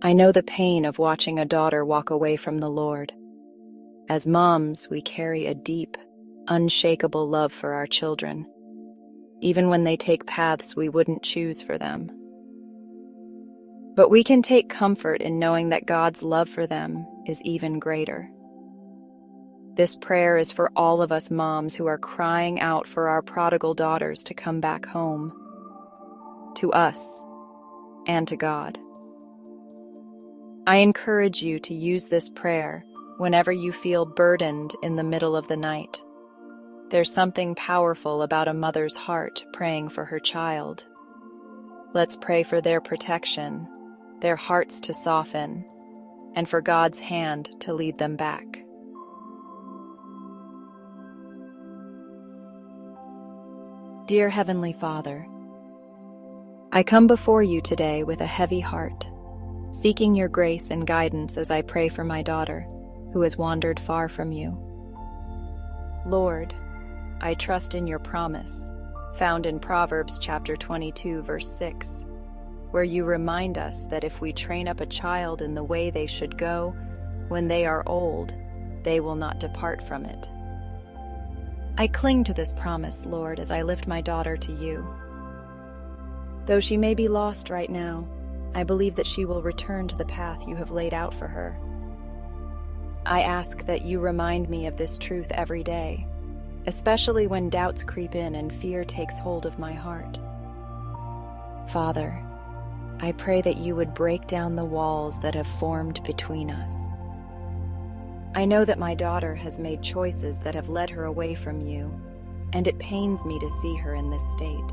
I know the pain of watching a daughter walk away from the Lord. As moms, we carry a deep, unshakable love for our children, even when they take paths we wouldn't choose for them. But we can take comfort in knowing that God's love for them is even greater. This prayer is for all of us moms who are crying out for our prodigal daughters to come back home, to us, and to God. I encourage you to use this prayer whenever you feel burdened in the middle of the night. There's something powerful about a mother's heart praying for her child. Let's pray for their protection, their hearts to soften, and for God's hand to lead them back. Dear Heavenly Father, I come before you today with a heavy heart, seeking your grace and guidance as I pray for my daughter, who has wandered far from you. Lord, I trust in your promise, found in Proverbs chapter 22, verse 6, where you remind us that if we train up a child in the way they should go, when they are old, they will not depart from it. I cling to this promise, Lord, as I lift my daughter to you. Though she may be lost right now, I believe that she will return to the path you have laid out for her. I ask that you remind me of this truth every day, especially when doubts creep in and fear takes hold of my heart. Father, I pray that you would break down the walls that have formed between us. I know that my daughter has made choices that have led her away from you, and it pains me to see her in this state.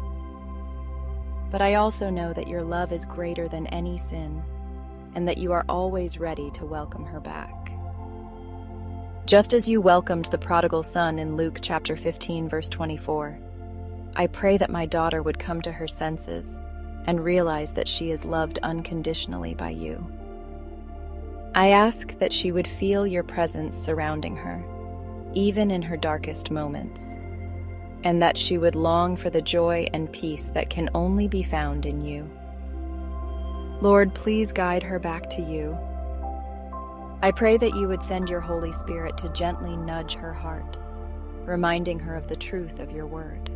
But I also know that your love is greater than any sin, and that you are always ready to welcome her back. Just as you welcomed the prodigal son in Luke chapter 15, verse 24, I pray that my daughter would come to her senses and realize that she is loved unconditionally by you. I ask that she would feel your presence surrounding her, even in her darkest moments, and that she would long for the joy and peace that can only be found in you. Lord, please guide her back to you. I pray that you would send your Holy Spirit to gently nudge her heart, reminding her of the truth of your word.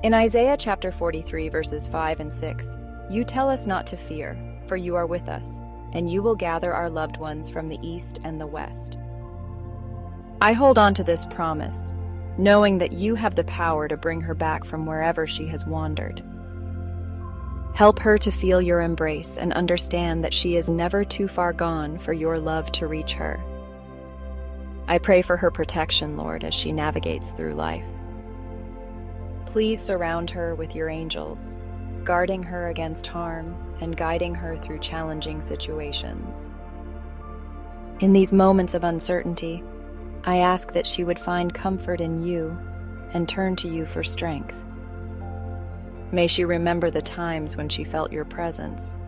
In Isaiah chapter 43, verses 5 and 6, you tell us not to fear, for you are with us, and you will gather our loved ones from the east and the west. I hold on to this promise, knowing that you have the power to bring her back from wherever she has wandered. Help her to feel your embrace and understand that she is never too far gone for your love to reach her. I pray for her protection, Lord, as she navigates through life. Please surround her with your angels, guarding her against harm and guiding her through challenging situations. In these moments of uncertainty, I ask that she would find comfort in you and turn to you for strength. May she remember the times when she felt your presence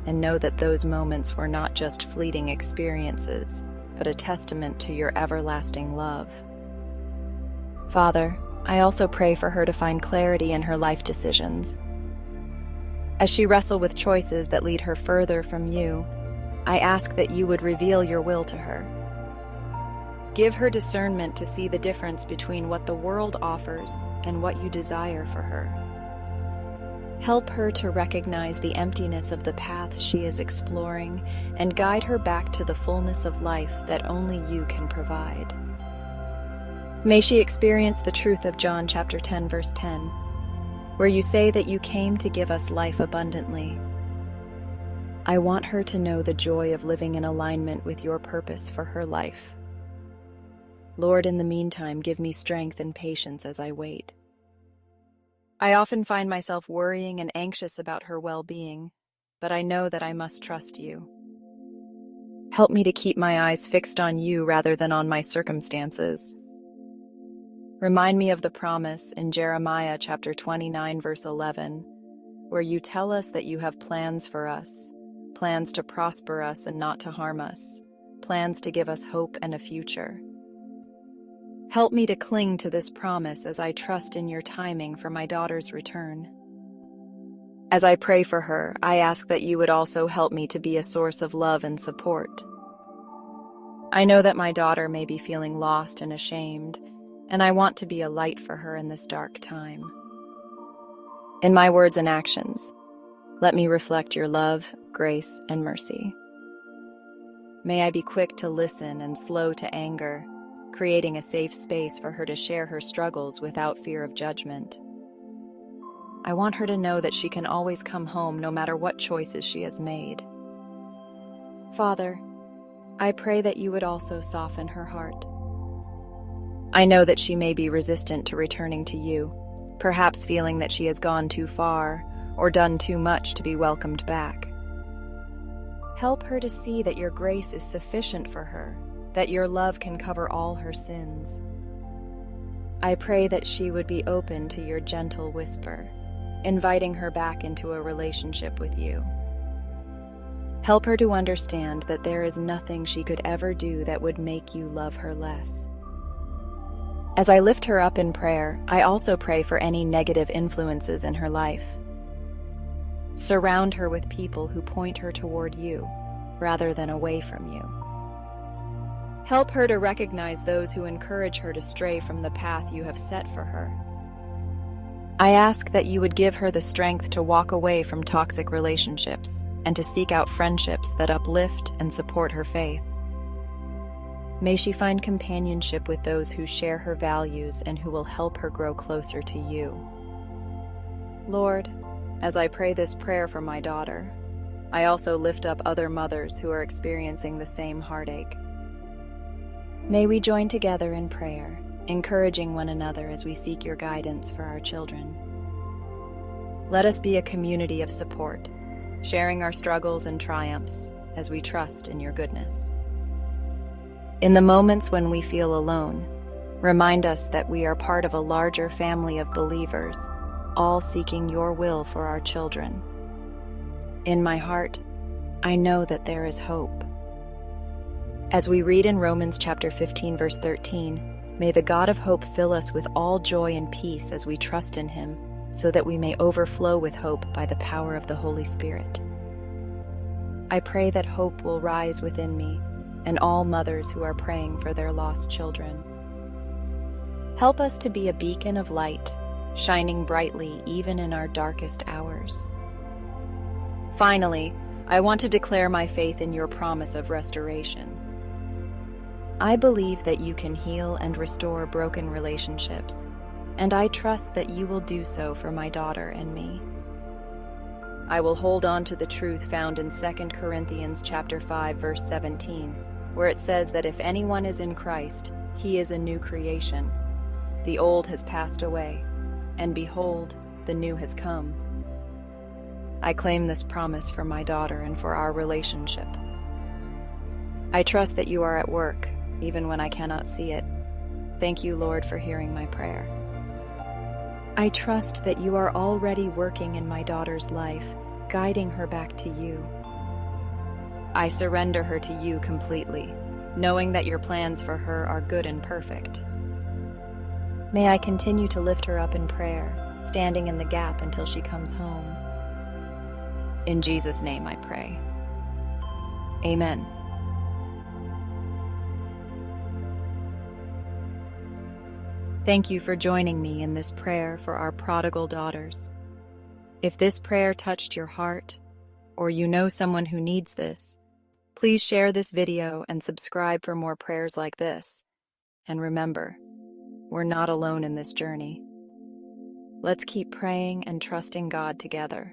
and know that those moments were not just fleeting experiences, but a testament to your everlasting love. Father, I also pray for her to find clarity in her life decisions. As she wrestles with choices that lead her further from you, I ask that you would reveal your will to her. Give her discernment to see the difference between what the world offers and what you desire for her. Help her to recognize the emptiness of the paths she is exploring and guide her back to the fullness of life that only you can provide. May she experience the truth of John chapter 10, verse 10, where you say that you came to give us life abundantly. I want her to know the joy of living in alignment with your purpose for her life. Lord, in the meantime, give me strength and patience as I wait. I often find myself worrying and anxious about her well-being, but I know that I must trust you. Help me to keep my eyes fixed on you rather than on my circumstances. Remind me of the promise in Jeremiah chapter 29, verse 11, where you tell us that you have plans for us, plans to prosper us and not to harm us, plans to give us hope and a future. Help me to cling to this promise as I trust in your timing for my daughter's return. As I pray for her, I ask that you would also help me to be a source of love and support. I know that my daughter may be feeling lost and ashamed, and I want to be a light for her in this dark time. In my words and actions, let me reflect your love, grace, and mercy. May I be quick to listen and slow to anger, creating a safe space for her to share her struggles without fear of judgment. I want her to know that she can always come home no matter what choices she has made. Father, I pray that you would also soften her heart. I know that she may be resistant to returning to you, perhaps feeling that she has gone too far or done too much to be welcomed back. Help her to see that your grace is sufficient for her, that your love can cover all her sins. I pray that she would be open to your gentle whisper, inviting her back into a relationship with you. Help her to understand that there is nothing she could ever do that would make you love her less. As I lift her up in prayer, I also pray for any negative influences in her life. Surround her with people who point her toward you, rather than away from you. Help her to recognize those who encourage her to stray from the path you have set for her. I ask that you would give her the strength to walk away from toxic relationships and to seek out friendships that uplift and support her faith. May she find companionship with those who share her values and who will help her grow closer to you. Lord, as I pray this prayer for my daughter, I also lift up other mothers who are experiencing the same heartache. May we join together in prayer, encouraging one another as we seek your guidance for our children. Let us be a community of support, sharing our struggles and triumphs as we trust in your goodness. In the moments when we feel alone, remind us that we are part of a larger family of believers, all seeking your will for our children. In my heart, I know that there is hope. As we read in Romans chapter 15, verse 13, may the God of hope fill us with all joy and peace as we trust in him, so that we may overflow with hope by the power of the Holy Spirit. I pray that hope will rise within me and all mothers who are praying for their lost children. Help us to be a beacon of light, shining brightly even in our darkest hours. Finally, I want to declare my faith in your promise of restoration. I believe that you can heal and restore broken relationships, and I trust that you will do so for my daughter and me. I will hold on to the truth found in 2 Corinthians chapter 5, verse 17, where it says that if anyone is in Christ, he is a new creation. The old has passed away, and behold, the new has come. I claim this promise for my daughter and for our relationship. I trust that you are at work, even when I cannot see it. Thank you, Lord, for hearing my prayer. I trust that you are already working in my daughter's life, guiding her back to you. I surrender her to you completely, knowing that your plans for her are good and perfect. May I continue to lift her up in prayer, standing in the gap until she comes home. In Jesus' name I pray. Amen. Thank you for joining me in this prayer for our prodigal daughters. If this prayer touched your heart, or you know someone who needs this, please share this video and subscribe for more prayers like this. And remember, we're not alone in this journey. Let's keep praying and trusting God together.